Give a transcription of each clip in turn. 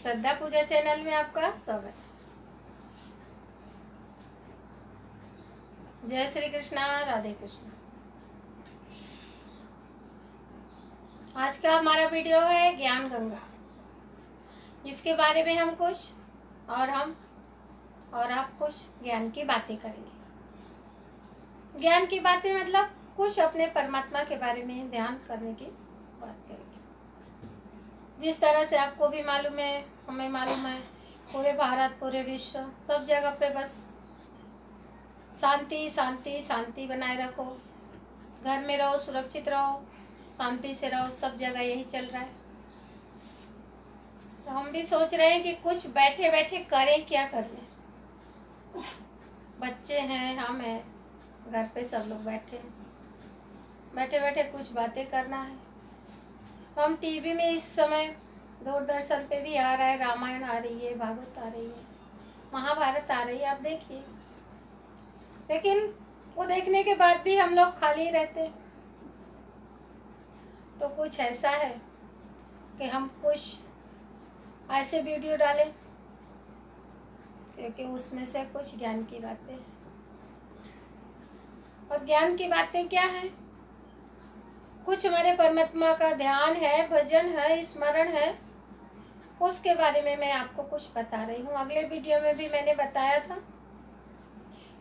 श्रद्धा पूजा channel में आपका स्वागत है। जय श्री कृष्णा, राधे कृष्णा। आज का हमारा वीडियो है ज्ञान गंगा। इसके बारे में हम कुछ और आप कुछ ज्ञान की बातें करेंगे। ज्ञान की बातें मतलब कुछ अपने परमात्मा के बारे में ध्यान करने की बात करेंगे। जिस तरह से आपको भी मालूम है, हमें मालूम है, पूरे भारत, पूरे विश्व, सब जगह पे बस शांति शांति शांति बनाए रखो। घर में रहो, सुरक्षित रहो, शांति से रहो, सब जगह यही चल रहा है। तो हम भी सोच रहे हैं कि कुछ बैठे बैठे करें, क्या करें। बच्चे हैं, हम हैं, घर पे सब लोग बैठे हैं, बैठे बैठे कुछ बातें करना है। तो हम टीवी में इस समय दूरदर्शन पे भी आ रहा है, रामायण आ रही है, भागवत आ रही है, महाभारत आ रही है, आप देखिए। लेकिन वो देखने के बाद भी हम लोग खाली रहते हैं। तो कुछ ऐसा है कि हम कुछ ऐसे वीडियो डालें क्योंकि उसमें से कुछ ज्ञान की बातें हैं। और ज्ञान की बातें क्या हैं? कुछ हमारे परमात्मा का ध्यान है, भजन है, स्मरण है, उसके बारे में मैं आपको कुछ बता रही हूँ। अगले वीडियो में भी मैंने बताया था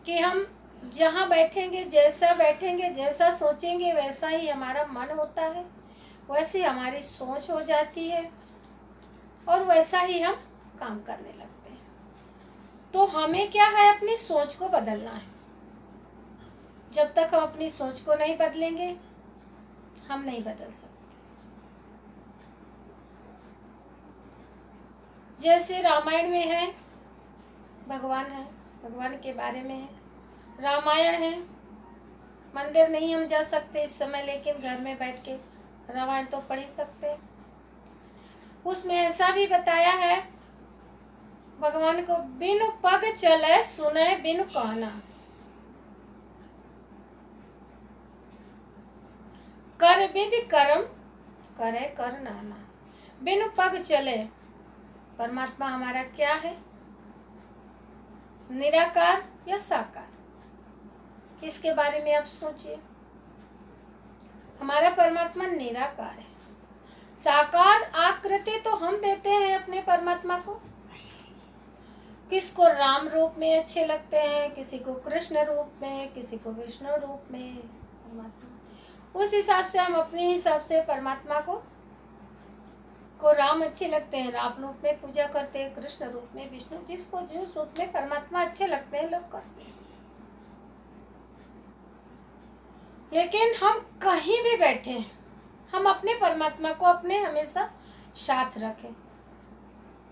कि हम जहाँ बैठेंगे, जैसा सोचेंगे वैसा ही हमारा मन होता है, वैसी हमारी सोच हो जाती है और वैसा ही हम काम करने लगते हैं। तो हमें क्या है, अपनी सोच को बदलना है। जब तक हम अपनी सोच को नहीं बदलेंगे, हम नहीं बदल सकते। जैसे रामायण में है, भगवान है, भगवान के बारे में है, रामायण है। मंदिर नहीं हम जा सकते इस समय, लेकिन घर में बैठ के रामायण तो पढ़ ही सकते हैं। उसमें ऐसा भी बताया है, भगवान को बिनु पग चले सुने बिनु कहना, कर विधि कर्म करे कर नाना। बिनु पग चले, परमात्मा हमारा क्या है, निराकार या साकार? इसके बारे में आप सोचिए। हमारा परमात्मा निराकार है। साकार आकृति तो हम देते हैं अपने परमात्मा को। किसको राम रूप में अच्छे लगते हैं, किसी को कृष्ण रूप में, किसी को विष्णु रूप में। परमात्मा उस हिसाब से हम अपने हिसाब से परमात्मा को राम अच्छे लगते हैं, राम रूप में पूजा करते हैं, कृष्ण रूप में, विष्णु, जिसको जिस रूप में परमात्मा अच्छे लगते हैं लोग करते हैं। लेकिन हम कहीं भी बैठे, हम अपने परमात्मा को अपने हमेशा साथ रखें।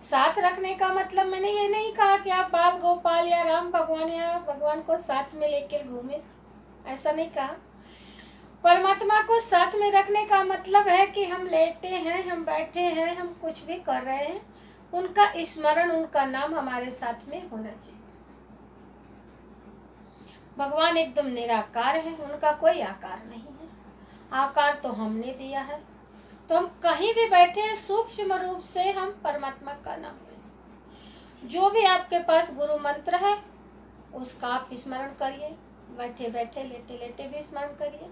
साथ रखने का मतलब मैंने ये नहीं कहा कि आप बाल गोपाल या राम भगवान या भगवान को साथ में लेकर घूमें, ऐसा नहीं कहा। परमात्मा को साथ में रखने का मतलब है कि हम लेटे हैं, हम बैठे हैं, हम कुछ भी कर रहे हैं, उनका स्मरण, उनका नाम हमारे साथ में होना चाहिए। भगवान एकदम निराकार है, उनका कोई आकार नहीं है। आकार तो हमने दिया है। तो हम कहीं भी बैठे हैं, सूक्ष्म रूप से हम परमात्मा का नाम ले सकते। जो भी आपके पास गुरु मंत्र है उसका आप स्मरण करिए, बैठे बैठे, लेटे लेटे भी स्मरण करिए।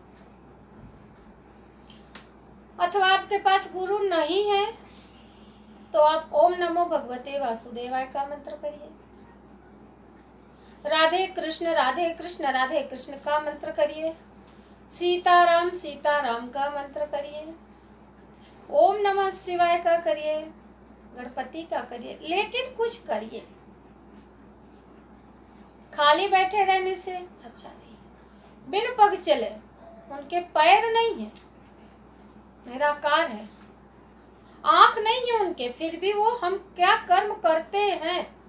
अथवा आपके पास गुरु नहीं है तो आप ओम नमो भगवते वासुदेवाय का मंत्र करिए। राधे कृष्ण राधे कृष्ण राधे कृष्ण का मंत्र करिए। सीताराम सीताराम का मंत्र करिए। ओम नमः शिवाय का करिए, गणपति का करिए, लेकिन कुछ करिए। खाली बैठे रहने से अच्छा नहीं। बिन पग चले, उनके पैर नहीं है, निराकार है, आंख नहीं है उनके, फिर भी वो हम क्या कर्म करते हैं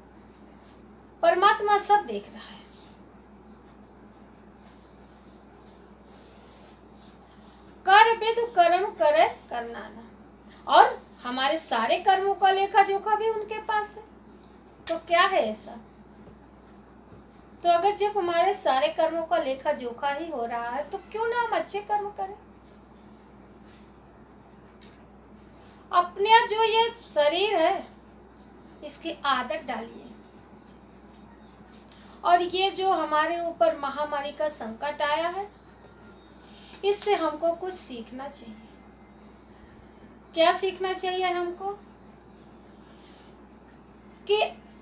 परमात्मा सब देख रहा है। कर विधि कर्म करे करना ना, और हमारे सारे कर्मों का लेखा जोखा भी उनके पास है। तो क्या है ऐसा? तो अगर जब हमारे सारे कर्मों का लेखा जोखा ही हो रहा है तो क्यों ना हम अच्छे कर्म करें। अपने जो ये शरीर है इसकी आदत डालिए। और ये जो हमारे ऊपर महामारी का संकट आया है, इससे हमको कुछ सीखना चाहिए। क्या सीखना चाहिए हमको? कि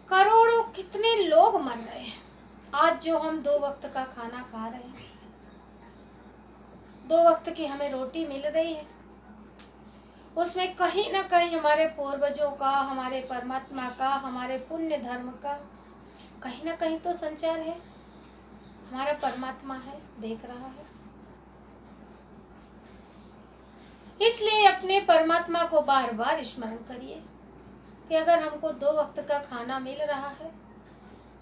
करोड़ों कितने लोग मर रहे हैं। आज जो हम 2 वक्त का खाना खा रहे हैं, 2 वक्त की हमें रोटी मिल रही है, उसमें कहीं ना कहीं हमारे पूर्वजों का, हमारे परमात्मा का, हमारे पुण्य धर्म का कहीं ना कहीं तो संचार है। हमारा परमात्मा है, देख रहा है। इसलिए अपने परमात्मा को बार बार स्मरण करिए कि अगर हमको 2 वक्त का खाना मिल रहा है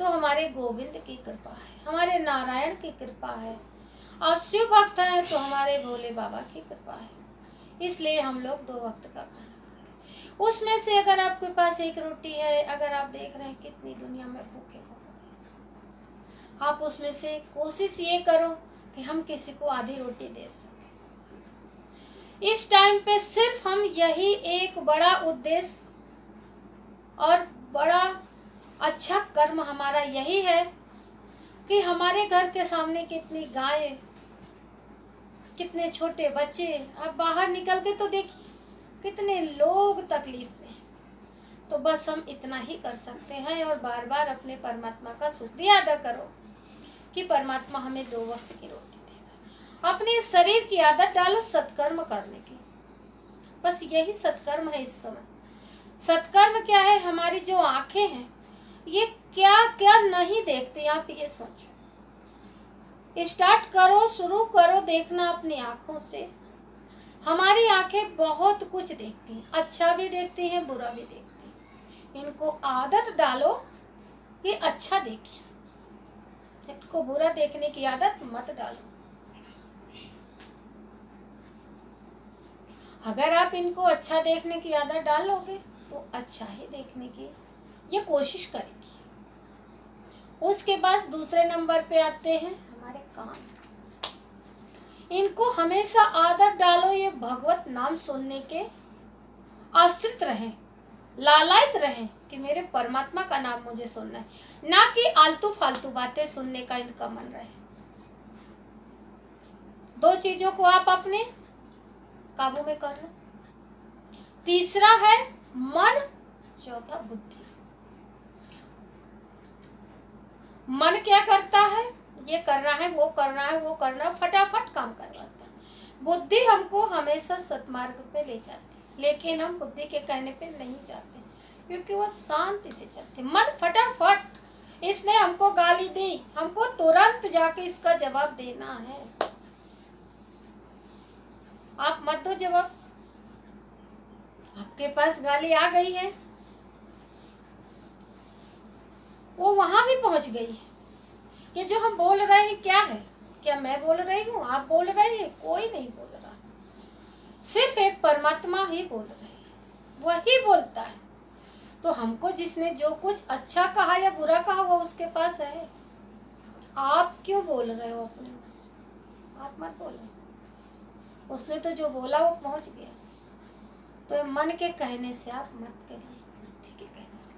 तो हमारे गोविंद की कृपा है, हमारे नारायण की कृपा है, और शिव भक्त हैं तो हमारे भोले बाबा की कृपा है। इसलिए हम लोग 2 वक्त का खाना खाएं। उसमें से अगर आपके पास 1 रोटी है, अगर आप देख रहे हैं कितनी दुनिया में भूखे हो, आप उसमें से कोशिश ये करो कि हम किसी को आधी रोटी दे सकें। इस टाइम पे सिर्फ हम यही एक बड़ा उद्देश्य और बड़ा अच्छा कर्म हमारा यही है कि हमारे घर के सामने कितनी गायें, कितने छोटे बच्चे, आप बाहर निकल के तो देखिए कितने लोग तकलीफ में। तो बस हम इतना ही कर सकते हैं और बार बार अपने परमात्मा का शुक्रिया अदा करो कि परमात्मा हमें 2 वक्त की रोटी दे रहा है। अपने शरीर की आदत डालो सत्कर्म करने की। बस यही सत्कर्म है इस समय। सत्कर्म क्या है? हमारी जो आंखें हैं ये क्या क्या नहीं देखती, आप ये सोचो। स्टार्ट करो, शुरू करो देखना अपनी आंखों से। हमारी आंखें बहुत कुछ देखती हैं, अच्छा भी देखती हैं, बुरा भी देखती हैं। इनको आदत डालो कि अच्छा देखें, इनको बुरा देखने की आदत मत डालो। अगर आप इनको अच्छा देखने की आदत डालोगे तो अच्छा ही देखने की ये कोशिश करेगी। उसके बाद दूसरे नंबर पे आते हैं हमारे कान। इनको हमेशा आदत डालो ये भगवत नाम सुनने के आश्रित रहें, लालायित रहें कि मेरे परमात्मा का नाम मुझे सुनना है, ना कि आलतू फालतू बातें सुनने का इनका मन रहे। 2 चीजों को आप अपने काबू में कर लो। तीसरा है मन, चौथा बुद्धि। मन क्या करता है? ये करना है, वो करना है, वो करना है, फटाफट काम करवाता है। बुद्धि हमको हमेशा सतमार्ग पे ले जाती है, लेकिन हम बुद्धि के कहने पे नहीं जाते क्योंकि वो शांति से चलते। मन फटाफट, इसने हमको गाली दी, हमको तुरंत जाके इसका जवाब देना है। आप मत दो जवाब, आपके पास गाली आ गई है, वो वहां भी पहुंच गई है। ये जो हम बोल रहे हैं क्या है? क्या मैं बोल रही हूँ, आप बोल रहे हैं? कोई नहीं बोल रहा, सिर्फ एक परमात्मा ही बोल रहे हैं, वही बोलता है। तो हमको जिसने जो कुछ अच्छा कहा या बुरा कहा वो उसके पास है। आप क्यों बोल रहे हो अपने मुंह से? आप मत बोलो, उसने तो जो बोला वो पहुंच गया। तो मन के कहने से आप मत करिए, बुद्धि के कहने से।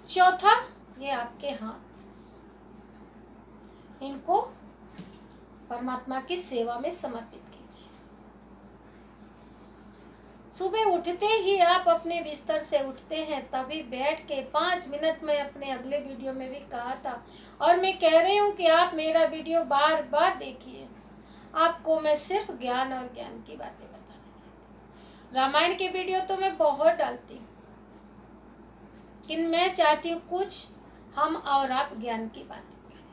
चौथा, ये आपके हाथ, इनको परमात्मा की सेवा में समर्पित कीजिए। सुबह उठते ही आप अपने बिस्तर से उठते हैं, तभी बैठ के 5 मिनट में अपने अगले वीडियो में भी कहा था और मैं कह रही हूँ कि आप मेरा वीडियो बार बार देखिए। आपको मैं सिर्फ ज्ञान और ज्ञान की बातें बताना चाहती हूँ। रामायण के वीडियो तो मैं बहुत डालती हूँ, लेकिन मैं चाहती हूँ कुछ हम और आप ज्ञान की बातें करें,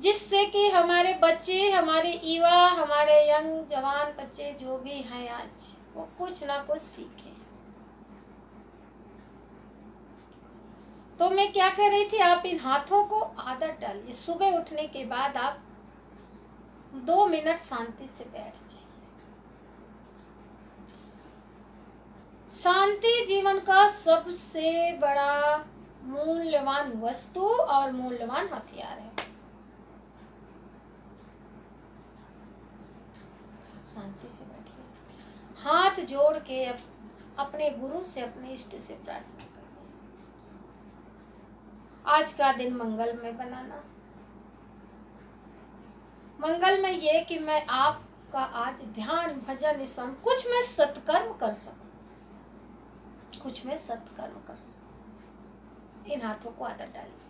जिससे कि हमारे बच्चे, हमारे युवा, हमारे यंग जवान बच्चे जो भी हैं आज, वो कुछ ना कुछ सीखें। तो मैं क्या कह रही थी, आप इन हाथों को आदत डालिए। सुबह उठने के बाद आप 2 मिनट शांति से बैठ जाइए। शांति जीवन का सबसे बड़ा मूल्यवान वस्तु और मूल्यवान हथियार है। शांति से बैठिए। हाथ जोड़ के अपने गुरु से, अपने इष्ट से प्रार्थना करिए। आज का दिन मंगलमय बनाना। मंगलमय ये कि मैं आपका आज ध्यान, भजन, स्मरण, कुछ मैं सत्कर्म कर सकूं, कुछ मैं सत्कर्म कर सकूं। इन हाथों को आदत डालिए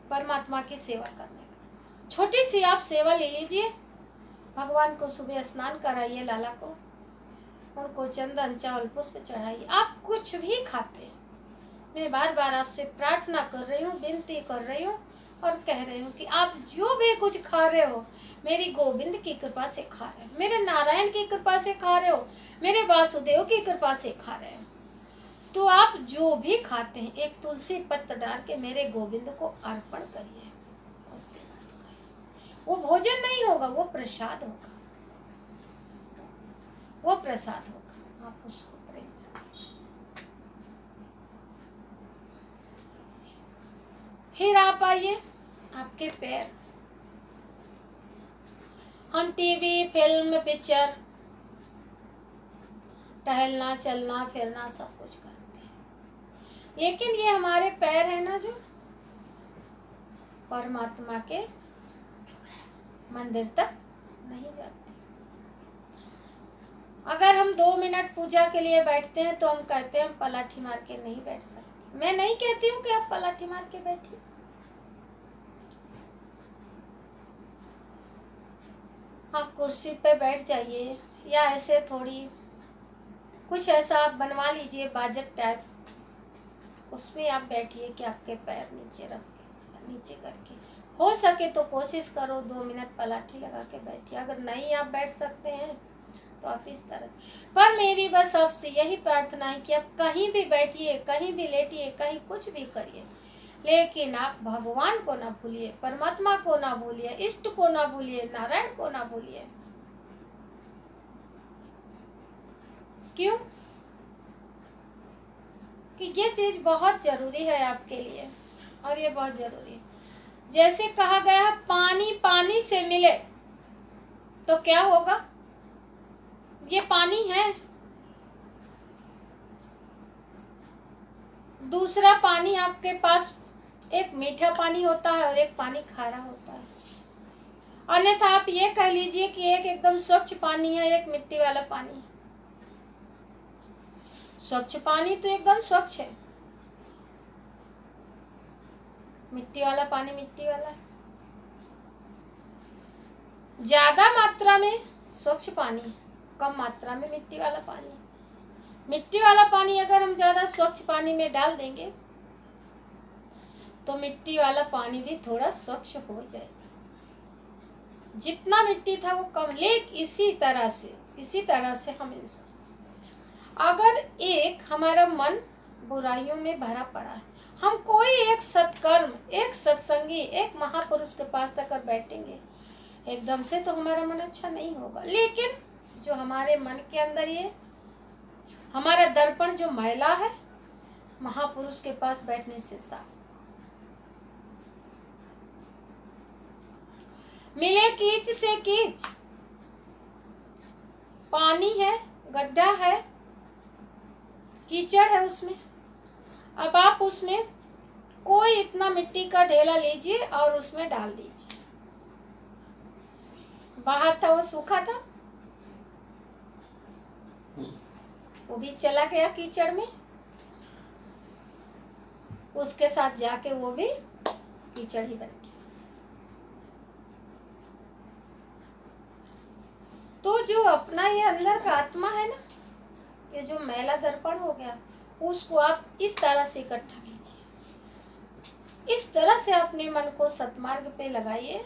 परमात्मा की सेवा करने का। छोटी सी आप सेवा ले लीजिए। भगवान को सुबह स्नान कराइए, लाला को, उनको चंदन, चावल, पुष्प चढ़ाइए। आप कुछ भी खाते हैं, मैं बार बार आपसे प्रार्थना कर रही हूँ, विनती कर रही हूँ और कह रही हूँ कि आप जो भी कुछ खा रहे हो, मेरी गोविंद की कृपा से खा रहे हो, मेरे नारायण की कृपा से खा रहे हो, मेरे वासुदेव की कृपा से खा रहे हो। तो आप जो भी खाते हैं, एक तुलसी पत्र डाल के मेरे गोविंद को अर्पण करिए। उसके बाद खाइए। वो भोजन नहीं होगा, वो प्रसाद होगा, वो प्रसाद होगा। आप उसको प्रेम से खाइए। फिर आप आइए, आपके पैर। हम टीवी, फिल्म, पिक्चर, टहलना, चलना, फिरना सब कुछ करते हैं, लेकिन ये हमारे पैर है ना, जो परमात्मा के मंदिर तक नहीं जाते। अगर हम 2 मिनट पूजा के लिए बैठते हैं तो हम कहते हैं हम पलाठी मार के नहीं बैठ सकते। मैं नहीं कहती हूँ कि आप पलाठी मार के बैठिए, आप कुर्सी पे बैठ जाइए, या ऐसे थोड़ी कुछ ऐसा आप बनवा लीजिए बाजट टाइप, उसमें आप बैठिए कि आपके पैर नीचे रख के, नीचे करके, हो सके तो कोशिश करो 2 मिनट पलाठी लगा के बैठिए। अगर नहीं आप बैठ सकते हैं तो आप इस तरह। पर मेरी बस आपसे यही प्रार्थना है कि आप कहीं भी बैठिए, कहीं भी लेटिए, कहीं कुछ भी करिए, लेकिन आप भगवान को ना भूलिए, परमात्मा को ना भूलिए, इष्ट को ना भूलिए, नारायण को ना भूलिए। क्यों? कि ये चीज बहुत जरूरी है आपके लिए, और ये बहुत जरूरी है। जैसे कहा गया, पानी पानी से मिले तो क्या होगा? ये पानी है, दूसरा पानी आपके पास, एक मीठा पानी होता है और एक पानी खारा होता है। अन्यथा आप ये कह लीजिए कि एक एकदम स्वच्छ पानी है, एक मिट्टी वाला पानी है। स्वच्छ पानी तो एकदम स्वच्छ है, मिट्टी वाला पानी मिट्टी वाला है। ज्यादा मात्रा में स्वच्छ पानी, कम मात्रा में मिट्टी वाला पानी। मिट्टी वाला पानी अगर हम ज्यादा स्वच्छ पानी में डाल देंगे तो मिट्टी वाला पानी भी थोड़ा स्वच्छ हो जाएगा। जितना मिट्टी था वो कम। लेकिन इसी तरह से हम इंसान, अगर एक हमारा मन बुराइयों में भरा पड़ा है, हम कोई एक सत्कर्म, एक सत्संगी, एक महापुरुष के पास आकर बैठेंगे, एकदम से तो हमारा मन अच्छा नहीं होगा। लेकिन जो हमारे मन के अंदर ये हमारा दर्पण जो मैला है, महापुरुष के पास बैठने से साफ मिले। कीच से कीच पानी है, गड्ढा है, कीचड़ है उसमें। अब आप उसमें कोई इतना मिट्टी का ढेला लीजिए और उसमें डाल दीजिए। बाहर था वो सूखा था, वो भी चला गया कीचड़ में, उसके साथ जाके वो भी कीचड़ ही बन गया। तो जो अपना ये अंदर का आत्मा है ना, ये जो मैला दर्पण हो गया, उसको आप इस तरह से इकट्ठा कीजिए। इस तरह से अपने मन को सतमार्ग पे लगाइए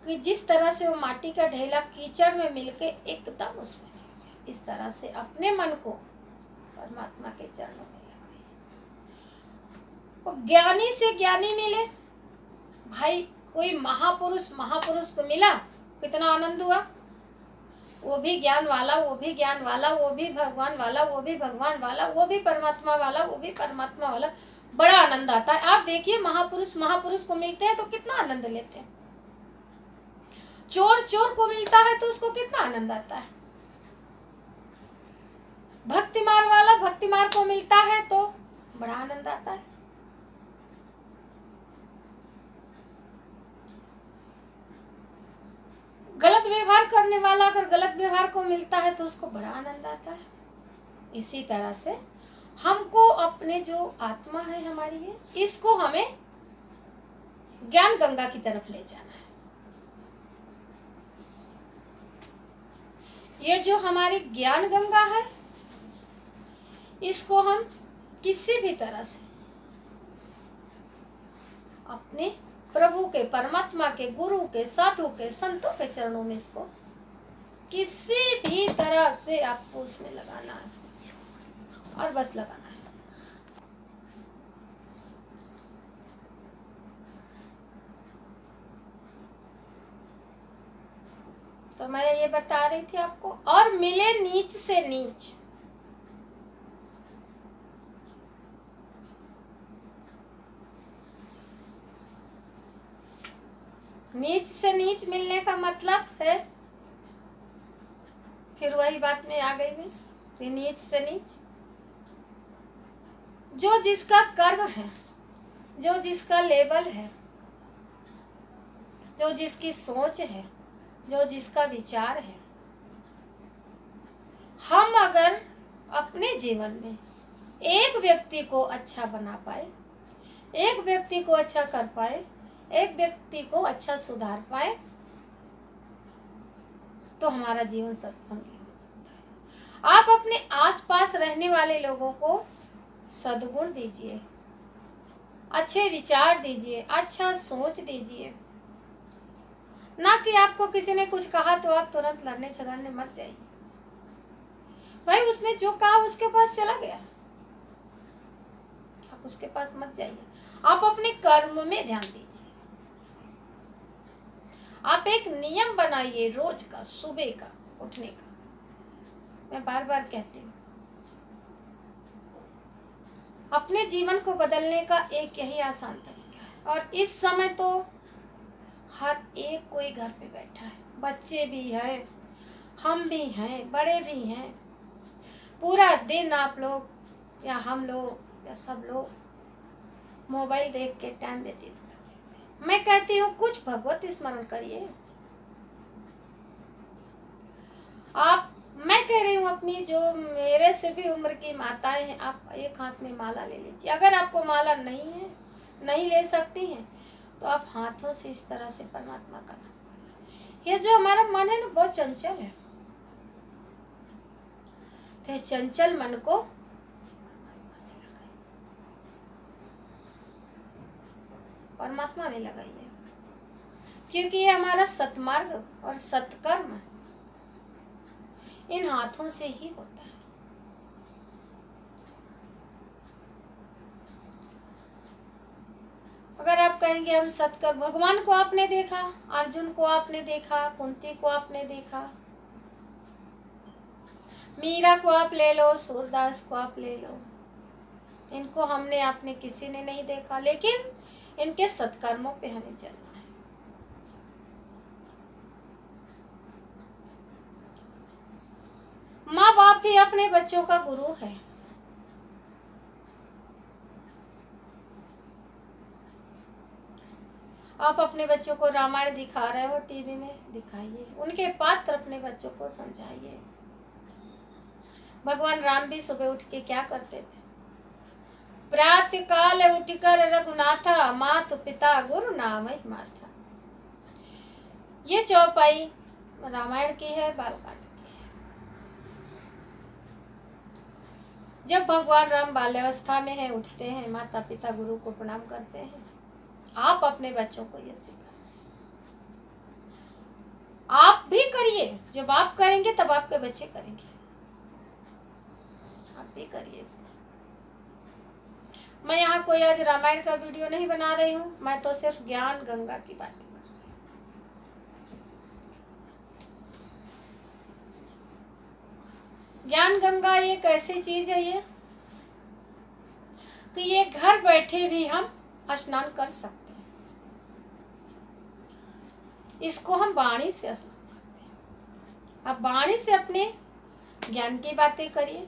कि जिस तरह से वो माटी का ढेला कीचड़ में मिलके एकदम उसमें मिल गया, इस तरह से अपने मन को परमात्मा के चरणों में लगाइए। वो ज्ञानी से ज्ञानी मिले भाई, कोई महापुरुष को मिला, कितना आनंद हुआ। वो भी ज्ञान वाला, वो भी ज्ञान वाला, वो भी भगवान वाला, वो भी भगवान वाला, वो भी परमात्मा वाला, वो भी परमात्मा वाला, बड़ा आनंद आता है। आप देखिए महापुरुष को मिलते हैं तो कितना आनंद लेते हैं। चोर चोर को मिलता है तो उसको कितना आनंद आता है। भक्ति मार्ग वाला भक्ति मार्ग को मिलता है तो बड़ा आनंद आता है। गलत व्यवहार करने वाला अगर गलत व्यवहार को मिलता है तो उसको बड़ा आनंद आता है। इसी तरह से हमको अपने जो आत्मा है हमारी है, इसको हमें ज्ञान गंगा की तरफ ले जाना है। ये जो हमारी ज्ञान गंगा है, इसको हम किसी भी तरह से अपने प्रभु के, परमात्मा के, गुरु के, साधु के, संतों के चरणों में इसको किसी भी तरह से आपको उसमें लगाना है और बस लगाना है। तो मैं ये बता रही थी आपको, और मिले नीच से नीच। नीच से नीच मिलने का मतलब है, फिर वही बात में आ गई मैं कि नीच से नीच, जो जिसका कर्म है, जो जिसका लेवल है, जो जिसकी सोच है, जो जिसका विचार है। हम अगर अपने जीवन में एक व्यक्ति को अच्छा बना पाए, एक व्यक्ति को अच्छा कर पाए, एक व्यक्ति को अच्छा सुधार पाए, तो हमारा जीवन सत्संगी हो सकता है। आप अपने आसपास रहने वाले लोगों को सद्गुण दीजिए, अच्छे विचार दीजिए, अच्छा सोच दीजिए। ना कि आपको किसी ने कुछ कहा तो आप तुरंत लड़ने झगड़ने मत जाइए। भाई उसने जो कहा उसके पास चला गया, आप उसके पास मत जाइए। आप अपने कर्म में ध्यान दीजिए। आप एक नियम बनाइए रोज का, सुबह का उठने का। मैं बार बार कहती हूँ, अपने जीवन को बदलने का एक यही आसान तरीका है। और इस समय तो हर एक कोई घर पे बैठा है, बच्चे भी हैं, हम भी हैं, बड़े भी हैं। पूरा दिन आप लोग या हम लोग या सब लोग मोबाइल देख के टाइम व्यतीत करते हैं। मैं कहती हूँ कुछ भगवत स्मरण करिए। आप, मैं कह रही हूँ अपनी जो मेरे से भी उम्र की माताएं हैं, आप एक हाथ में माला ले लीजिए। अगर आपको माला नहीं है, नहीं ले सकती हैं, तो आप हाथों से इस तरह से परमात्मा का नाम। ये जो हमारा मन है ना, बहुत चंचल है, तो चंचल मन को परमात्मा में लगाइए, क्योंकि ये हमारा सत्मार्ग और सत्कर्म इन हाथों से ही होता है। अगर आप कहेंगे हम सत्कर्म, भगवान को आपने देखा, अर्जुन को आपने देखा, कुंती को आपने देखा, मीरा को आप ले लो, सूरदास को आप ले लो, इनको हमने आपने किसी ने नहीं देखा, लेकिन इनके सत्कर्मों पे हमें चलना है। माँ बाप ही अपने बच्चों का गुरु है। आप अपने बच्चों को रामायण दिखा रहे हो टीवी में, दिखाइए, उनके पात्र अपने बच्चों को समझाइए। भगवान राम भी सुबह उठ के क्या करते थे? प्रातः काल उठकर रघुनाथा, मातु पिता गुरु नाम ही माथा। ये चौपाई रामायण की है, बालकांड की है। जब भगवान राम बाल्यावस्था में है, उठते हैं, माता पिता गुरु को प्रणाम करते हैं। आप अपने बच्चों को ये सिखाएं। आप भी करिए, जब आप करेंगे तब आपके बच्चे करेंगे। आप भी करिए इसको। मैं यहाँ कोई आज रामायण का वीडियो नहीं बना रही हूँ, मैं तो सिर्फ ज्ञान गंगा की बात कर रही हूँ। ज्ञान गंगा एक ऐसी चीज है ये, कि ये घर बैठे भी हम स्नान कर सकते हैं। इसको हम वाणी से स्नान करते हैं। अब वाणी से अपने ज्ञान की बातें करिए,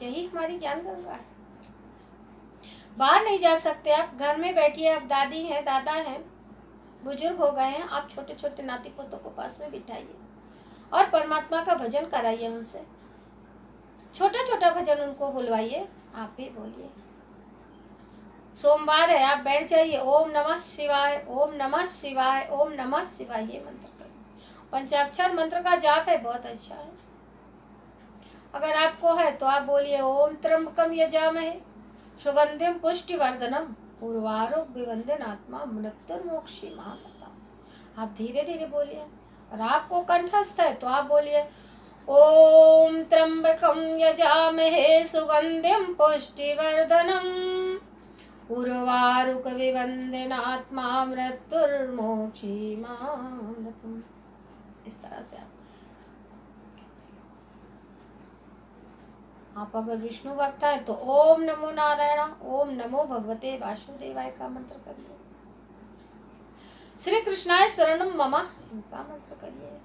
यही हमारी ज्ञान गंगा है। बाहर नहीं जा सकते आप, घर में बैठिए। आप दादी हैं, दादा हैं, बुजुर्ग हो गए हैं, आप छोटे छोटे नाती पोतों को पास में बिठाइए और परमात्मा का भजन कराइए उनसे। छोटा छोटा भजन उनको बुलवाइए, आप भी बोलिए। सोमवार है, आप बैठ जाइए, ओम नमः शिवाय, ओम नमः शिवाय, ओम नमः शिवाय, ये मंत्र करिए। पंचाक्षर मंत्र का जाप है, बहुत अच्छा है। अगर आपको है तो आप बोलिए ओम त्र्यंबकम यजामहे सुगंधिम पुष्टिवर्धनम उर्वारुकमिबंधनात्मा मृत्युर्मोक्षीमामृतम्। आप धीरे धीरे बोलिए। और आपको कंठस्थ है तो आप बोलिए ओम त्र्यंबकम यजामहे सुगंधिम पुष्टिवर्धनम उर्वारुकमिबंधनात्मा मृत्युर्मोक्षीमामृतम्। इस तरह से आप अगर विष्णु भक्त है तो ओम नमो नारायण, ओम नमो भगवते वासुदेवाय का मंत्र करिए। श्री कृष्णाय शरणम मम, इनका मंत्र करिए।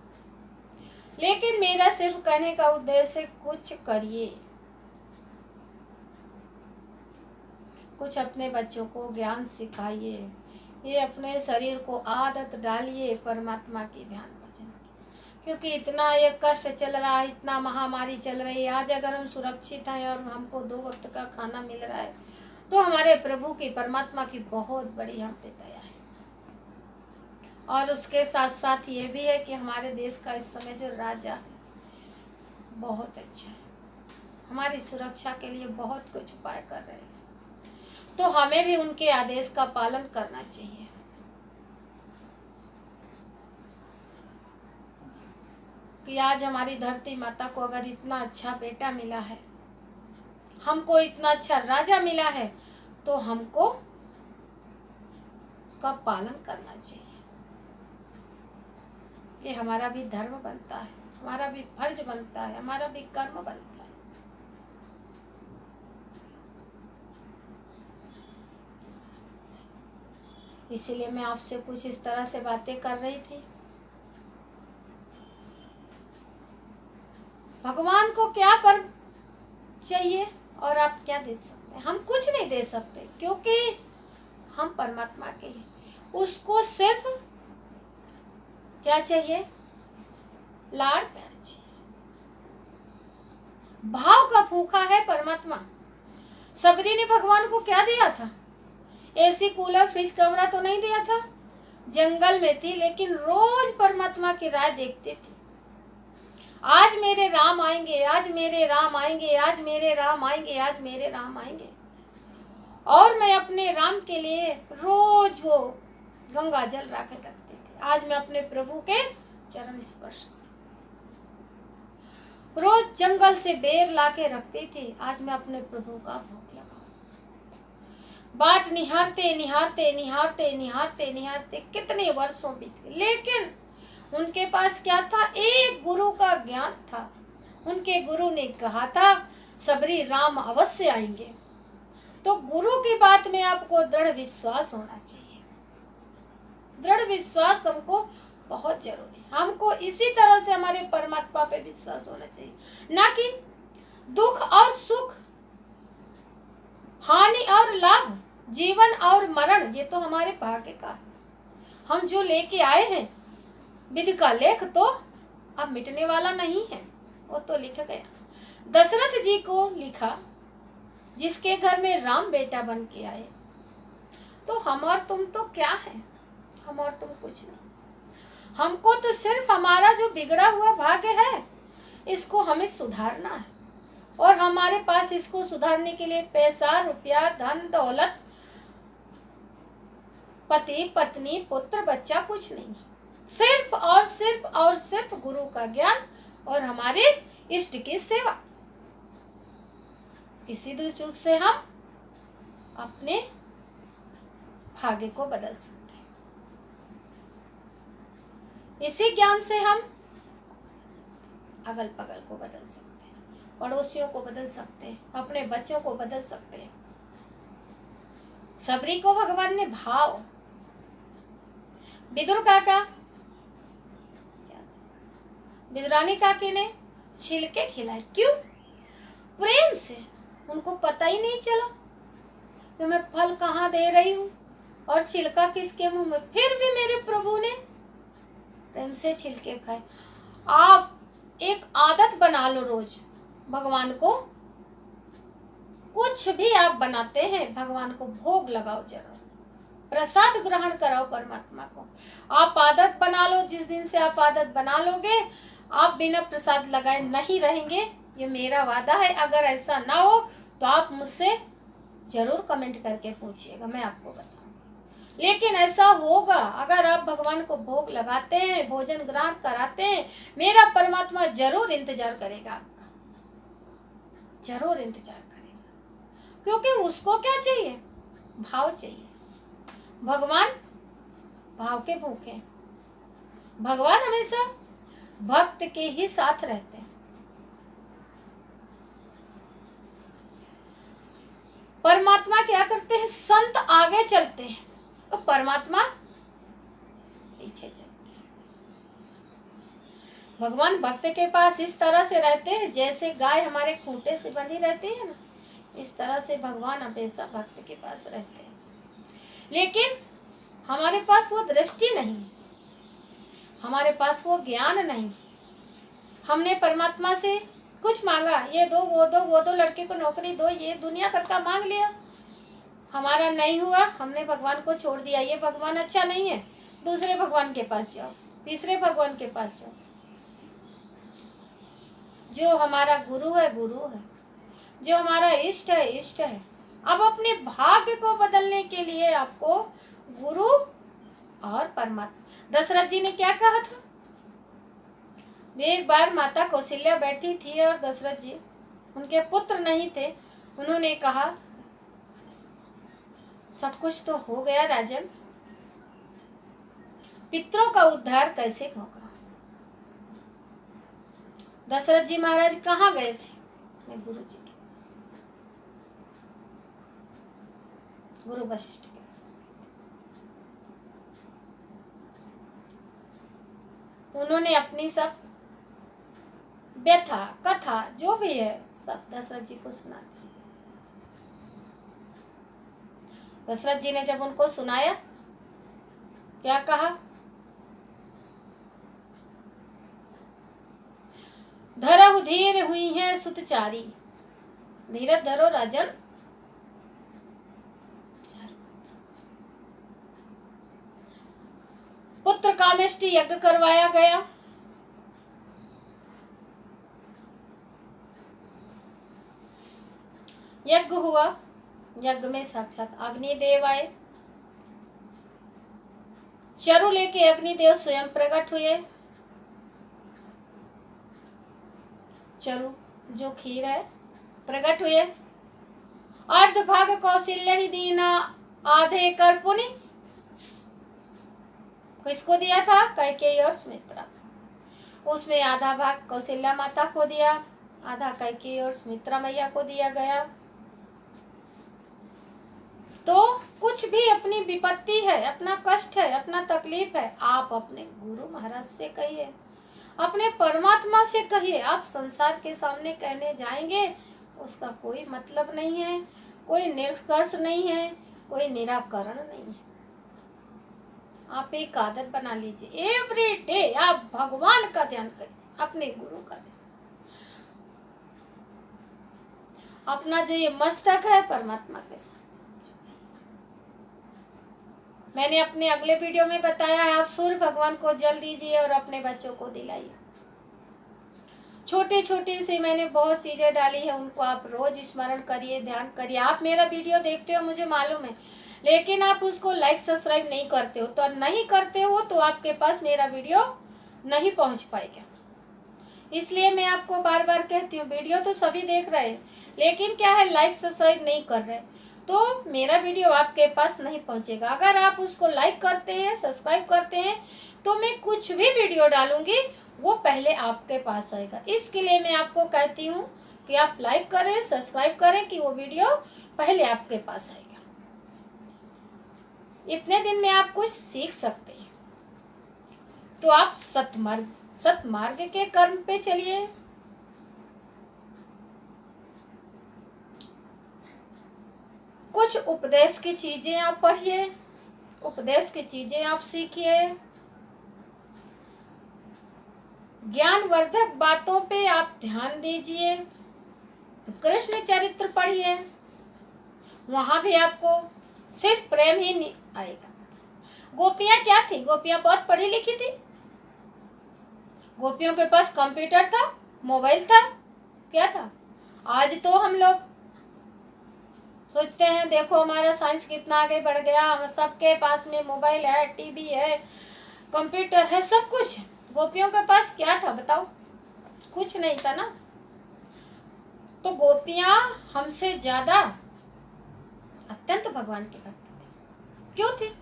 लेकिन मेरा सिर्फ कहने का उद्देश्य है कुछ करिए, कुछ अपने बच्चों को ज्ञान सिखाइए। ये अपने शरीर को आदत डालिए परमात्मा की ध्यान भजन, क्योंकि इतना ये कष्ट चल रहा है, इतना महामारी चल रही है। आज अगर हम सुरक्षित हैं और हमको 2 वक्त का खाना मिल रहा है तो हमारे प्रभु की, परमात्मा की बहुत बड़ी हम पे दया है। और उसके साथ साथ ये भी है कि हमारे देश का इस समय जो राजा है बहुत अच्छा है, हमारी सुरक्षा के लिए बहुत कुछ उपाय कर रहे हैं। तो हमें भी उनके आदेश का पालन करना चाहिए। कि आज हमारी धरती माता को अगर इतना अच्छा बेटा मिला है, हमको इतना अच्छा राजा मिला है, तो हमको उसका पालन करना चाहिए। ये हमारा भी धर्म बनता है, हमारा भी फर्ज बनता है, हमारा भी कर्म बनता है। इसीलिए मैं आपसे कुछ इस तरह से बातें कर रही थी। भगवान को क्या पर चाहिए और आप क्या दे सकते हैं? हम कुछ नहीं दे सकते, क्योंकि हम परमात्मा के हैं। उसको सिर्फ क्या चाहिए? लाड़ प्यार चाहिए। भाव का भूखा है परमात्मा। सबरी ने भगवान को क्या दिया था? एसी, कूलर, फ्रिज, कमरा तो नहीं दिया था। जंगल में थी, लेकिन रोज परमात्मा की राह देखती थी। आज मेरे राम आएंगे, आज मेरे राम आएंगे, आज मेरे राम आएंगे, आज मेरे राम आएंगे। और मैं अपने राम के लिए रोज वो गंगा जल रखे रखती थी। आज मैं अपने प्रभु के चरण स्पर्श करूं। रोज जंगल से बेर लाके रखती थी, आज मैं अपने प्रभु का भोग लगाऊं। बाट निहारते निहारते निहारते निहारते निहारते कितने वर्षों बीत गए, लेकिन उनके पास क्या था? एक गुरु का ज्ञान था। उनके गुरु ने कहा था सबरी राम अवश्य आएंगे। तो गुरु की बात में आपको दृढ़ विश्वास होना चाहिए। दृढ़ विश्वास हमको बहुत जरूरी है। हमको इसी तरह से हमारे परमात्मा पे विश्वास होना चाहिए, ना कि दुख और सुख, हानि और लाभ, जीवन और मरण, ये तो हमारे भाग्य का है। हम जो लेके आए हैं, विधि का लेख तो अब मिटने वाला नहीं है, वो तो लिख गया। दशरथ जी को लिखा, जिसके घर में राम बेटा बन के आए। तो हम और तुम तो क्या है? हम और तुम कुछ नहीं। हमको तो सिर्फ हमारा जो बिगड़ा हुआ भाग्य है, इसको हमें सुधारना है। और हमारे पास इसको सुधारने के लिए पैसा, रुपया, धन दौलत, पति, पत्नी, पुत्र, बच्चा कुछ नहीं है। सिर्फ और सिर्फ और सिर्फ गुरु का ज्ञान और हमारे इष्ट की सेवा। इसी दूर से हम अपने भाग्य को बदल सकते हैं। इसी ज्ञान से हम अगल बगल को बदल सकते हैं, पड़ोसियों को बदल सकते हैं, अपने बच्चों को बदल सकते हैं। सबरी को भगवान ने भाव, विदुर काका विद्रानी काकी ने छिलके खिलाए। क्यों? प्रेम से। उनको पता ही नहीं चला कि मैं फल कहाँ दे रही हूँ और छिलका किसके मुंह में। फिर भी मेरे प्रभु ने प्रेम से छिलके खाए। आप एक आदत बना लो, रोज भगवान को कुछ भी आप बनाते हैं, भगवान को भोग लगाओ, जरूर प्रसाद ग्रहण कराओ परमात्मा को। आप आदत बना लो। जिस दिन से आप आदत बना लोगे, आप बिना प्रसाद लगाए नहीं रहेंगे, ये मेरा वादा है। अगर ऐसा ना हो तो आप मुझसे जरूर कमेंट करके पूछिएगा, मैं आपको बताऊंगी। लेकिन ऐसा होगा अगर आप भगवान को भोग लगाते हैं, भोजन ग्रहण कराते हैं, मेरा परमात्मा जरूर इंतजार करेगा आपका, जरूर इंतजार करेगा। क्योंकि उसको क्या चाहिए? भाव चाहिए। भगवान भाव के भूखे हैं। भगवान हमेशा भक्त के ही साथ रहते हैं। परमात्मा क्या करते हैं? संत आगे चलते हैं और परमात्मा पीछे चलते हैं। भगवान भक्त के पास इस तरह से रहते हैं जैसे गाय हमारे खूंटे से बंधी रहती है ना, इस तरह से भगवान हमेशा भक्त के पास रहते हैं। लेकिन हमारे पास वो दृष्टि नहीं है, हमारे पास वो ज्ञान नहीं। हमने परमात्मा से कुछ मांगा, ये दो वो दो, वो दो, लड़के को नौकरी दो, ये दुनिया भर का मांग लिया, हमारा नहीं हुआ, हमने भगवान को छोड़ दिया। ये भगवान अच्छा नहीं है, दूसरे भगवान के पास जाओ, तीसरे भगवान के पास जाओ। जो हमारा गुरु है, गुरु है। जो हमारा इष्ट है, इष्ट है। अब अपने भाग्य को बदलने के लिए आपको गुरु और परमात्मा। दशरथ जी ने क्या कहा था? एक बार माता कौशल्या बैठी थी और दशरथ जी, उनके पुत्र नहीं थे, उन्होंने कहा सब कुछ तो हो गया राजन, पितरों का उद्धार कैसे होगा? दशरथ जी महाराज कहाँ गए थे? अपने गुरु जी के पास, गुरु वशिष्ठ के पास। उन्होंने अपनी सब व्यथा कथा जो भी है सब दशरथ जी को सुना दी। दशरथ जी ने जब उनको सुनाया, क्या कहा? धरहु धीर हुई है सुतचारी। धीरज धरो राजन। पुत्र कामेष्टि यज्ञ करवाया गया। यज्ञ हुआ, यज्ञ में साक्षात अग्निदेव आए। चरु लेके अग्निदेव स्वयं प्रकट हुए। चरु जो खीर है प्रकट हुए। अर्ध भाग कौशल्य ही दीना, आधे कर पुनि किसको दिया था? कैकेयी और सुमित्रा। उसमें आधा भाग कौशल्या माता को दिया, आधा कैकेयी और सुमित्रा मैया को दिया गया। तो कुछ भी अपनी विपत्ति है, अपना कष्ट है, अपना तकलीफ है, आप अपने गुरु महाराज से कहिए, अपने परमात्मा से कहिए। आप संसार के सामने कहने जाएंगे उसका कोई मतलब नहीं है, कोई निष्कर्ष नहीं है, कोई निराकरण नहीं है। आप एक आदत बना लीजिए, एवरी डे आप भगवान का ध्यान करिए, अपने गुरु का ध्यान। अपना जो ये मस्तक है परमात्मा के साथ। मैंने अपने अगले वीडियो में बताया है, आप सूर्य भगवान को जल दीजिए और अपने बच्चों को दिलाइए। छोटी छोटी सी मैंने बहुत चीजें डाली है, उनको आप रोज स्मरण करिए, ध्यान करिए। आप मेरा वीडियो देखते हो मुझे मालूम है, लेकिन आप उसको लाइक सब्सक्राइब नहीं करते हो। तो नहीं करते हो तो आपके पास मेरा वीडियो नहीं पहुंच पाएगा। इसलिए मैं आपको बार बार कहती हूँ, वीडियो तो सभी देख रहे हैं, लेकिन क्या है, लाइक सब्सक्राइब नहीं कर रहे, तो मेरा वीडियो आपके पास नहीं पहुंचेगा। अगर आप उसको लाइक करते हैं, सब्सक्राइब करते हैं, तो मैं कुछ भी वीडियो डालूंगी वो पहले आपके पास आएगा। इसके लिए मैं आपको कहती हूँ कि आप लाइक करें, सब्सक्राइब करें, कि वो वीडियो पहले आपके पास आएगा। इतने दिन में आप कुछ सीख सकते हैं। तो आप सतमार्ग सतमार्ग के कर्म पे चलिए। कुछ उपदेश की चीजें आप पढ़िए, उपदेश की चीजें आप सीखिए, ज्ञानवर्धक बातों पे आप ध्यान दीजिए, कृष्ण चरित्र पढ़िए, वहां भी आपको सिर्फ प्रेम ही नहीं आएगा। गोपियां क्या थी? गोपियां बहुत पढ़ी लिखी थी। गोपियों के पास कंप्यूटर था, मोबाइल था, क्या था? आज तो हम लोग सोचते हैं देखो हमारा साइंस कितना आगे बढ़ गया, हम सबके पास में मोबाइल है, टीवी है, कंप्यूटर है, सब कुछ। गोपियों के पास क्या था बताओ? कुछ नहीं था ना। तो गोपियां हमसे ज्यादा अत्यंत भगवान के भक्त थे। क्यों थे?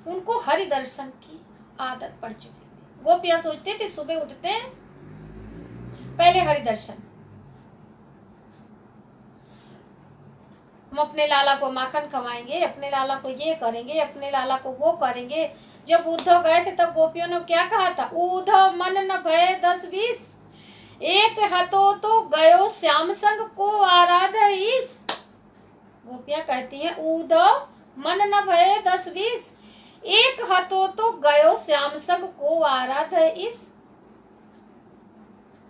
उनको हरि दर्शन की आदत पड़ चुकी थी। गोपियां सोचते थे सुबह उठते हैं पहले हरि दर्शन, हम अपने लाला को माखन खवाएंगे, अपने लाला को ये करेंगे, अपने लाला को वो करेंगे। जब उद्धव गए थे तब गोपियों ने क्या कहा था? उद्धव मन न भय 10-20, एक हतो तो गयो श्याम संग को आराध ईस। गोपियां कहती हैं उद्धव मन न भय 10-20, एक हतो तो गयो श्याम संग को आराध ईस।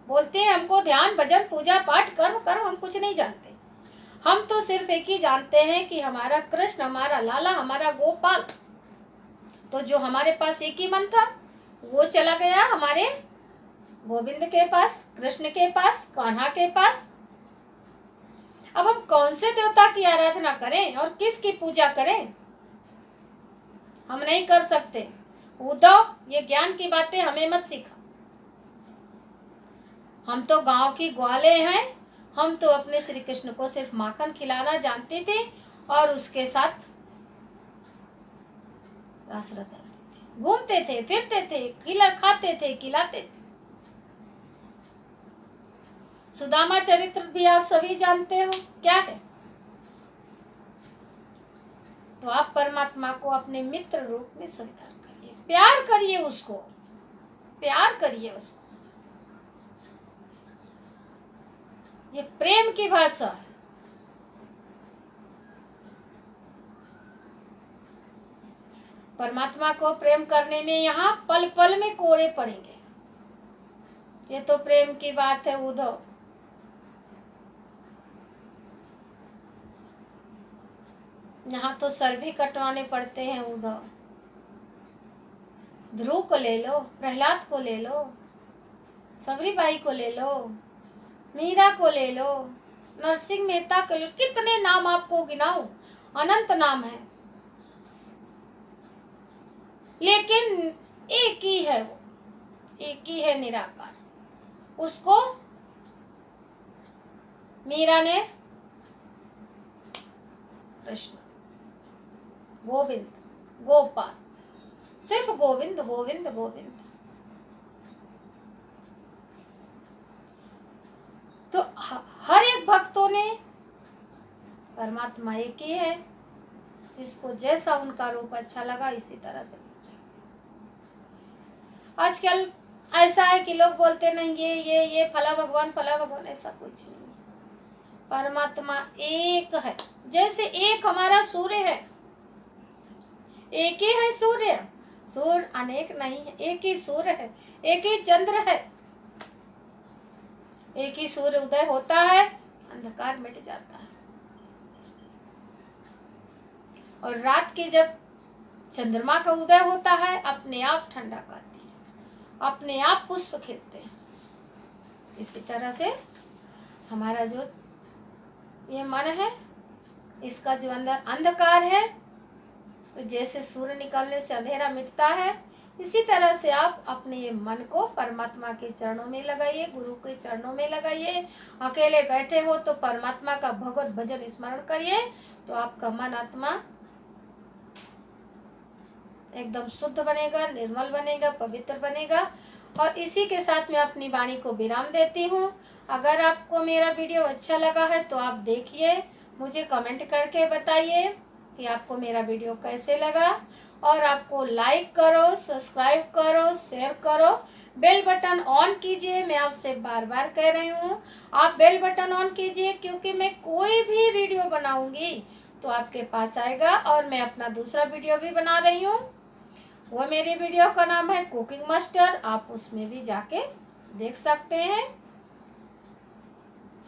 बोलते हैं हमको ध्यान भजन पूजा पाठ कर्म हम कुछ नहीं जानते। हम तो सिर्फ एक ही जानते हैं कि हमारा कृष्ण, हमारा लाला, हमारा गोपाल। तो जो हमारे पास एक ही मन था वो चला गया हमारे गोविंद के पास, कृष्ण के पास, कान्हा के पास। अब हम कौन से देवता की आराधना करें और किसकी पूजा करें? हम नहीं कर सकते। उद्धव, ये ज्ञान की बातें हमें मत सिखा। हम तो गांव की ग्वाले हैं। हम तो अपने श्री कृष्ण को सिर्फ माखन खिलाना जानते थे और उसके साथ रास रचाते थे, घूमते थे, फिरते थे, खाते थे, खिलाते थे। सुदामा चरित्र भी आप सभी जानते हो क्या है। तो आप परमात्मा को अपने मित्र रूप में स्वीकार करिए, प्यार करिए उसको, प्यार करिए उसको। ये प्रेम की भाषा है। परमात्मा को प्रेम करने में यहाँ पल पल में कोड़े पड़ेंगे। ये तो प्रेम की बात है उद्धव। यहाँ तो सर भी कटवाने पड़ते हैं उद्धव। ध्रुव को ले लो, प्रहलाद को ले लो, सबरीबाई को ले लो, मीरा को ले लो, नरसिंह मेहता को ले लो। कितने नाम आपको गिनाऊं? अनंत नाम है, लेकिन एक ही है वो, एक ही है निराकार। उसको मीरा ने कृष्ण, गोविंद, गोपाल, सिर्फ गोविंद गोविंद गोविंद। तो हर एक भक्तों ने परमात्मा एक ही है, जिसको जैसा उनका रूप अच्छा लगा इसी तरह से। आजकल ऐसा है कि लोग बोलते नहीं ये फला भगवान फला भगवान, ऐसा कुछ नहीं है। परमात्मा एक है। जैसे एक हमारा सूर्य है, एक ही है सूर्य, सूर्य अनेक नहीं है, एक ही सूर्य है, एक ही चंद्र है, एक ही सूर्य उदय होता है, अंधकार मिट जाता है। और रात की जब चंद्रमा का उदय होता है, अपने आप ठंडा करती है, अपने आप पुष्प खिलते हैं। इसी तरह से हमारा जो ये मन है, इसका जो अंदर अंधकार है, तो जैसे सूर्य निकलने से अंधेरा मिटता है, इसी तरह से आप अपने ये मन को परमात्मा के चरणों में लगाइए, गुरु के चरणों में लगाइए। अकेले बैठे हो तो परमात्मा का भगवत भजन स्मरण करिए, तो आपका मन आत्मा एकदम शुद्ध बनेगा, निर्मल बनेगा, पवित्र बनेगा। और इसी के साथ मैं अपनी वाणी को विराम देती हूँ। अगर आपको मेरा वीडियो अच्छा लगा है तो आप देखिए, मुझे कमेंट करके बताइए। कि आपको मेरा वीडियो कैसे लगा, और आपको लाइक करो, सब्सक्राइब करो, शेयर करो, बेल बटन ऑन कीजिए। मैं आपसे बार बार कह रही हूँ, आप बेल बटन ऑन कीजिए, क्योंकि मैं कोई भी वीडियो बनाऊंगी तो आपके पास आएगा। और मैं अपना दूसरा वीडियो भी बना रही हूँ, वो मेरी वीडियो का नाम है कुकिंग मास्टर, आप उसमें भी जाके देख सकते हैं।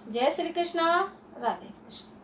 जय श्री कृष्णा, राधे कृष्ण।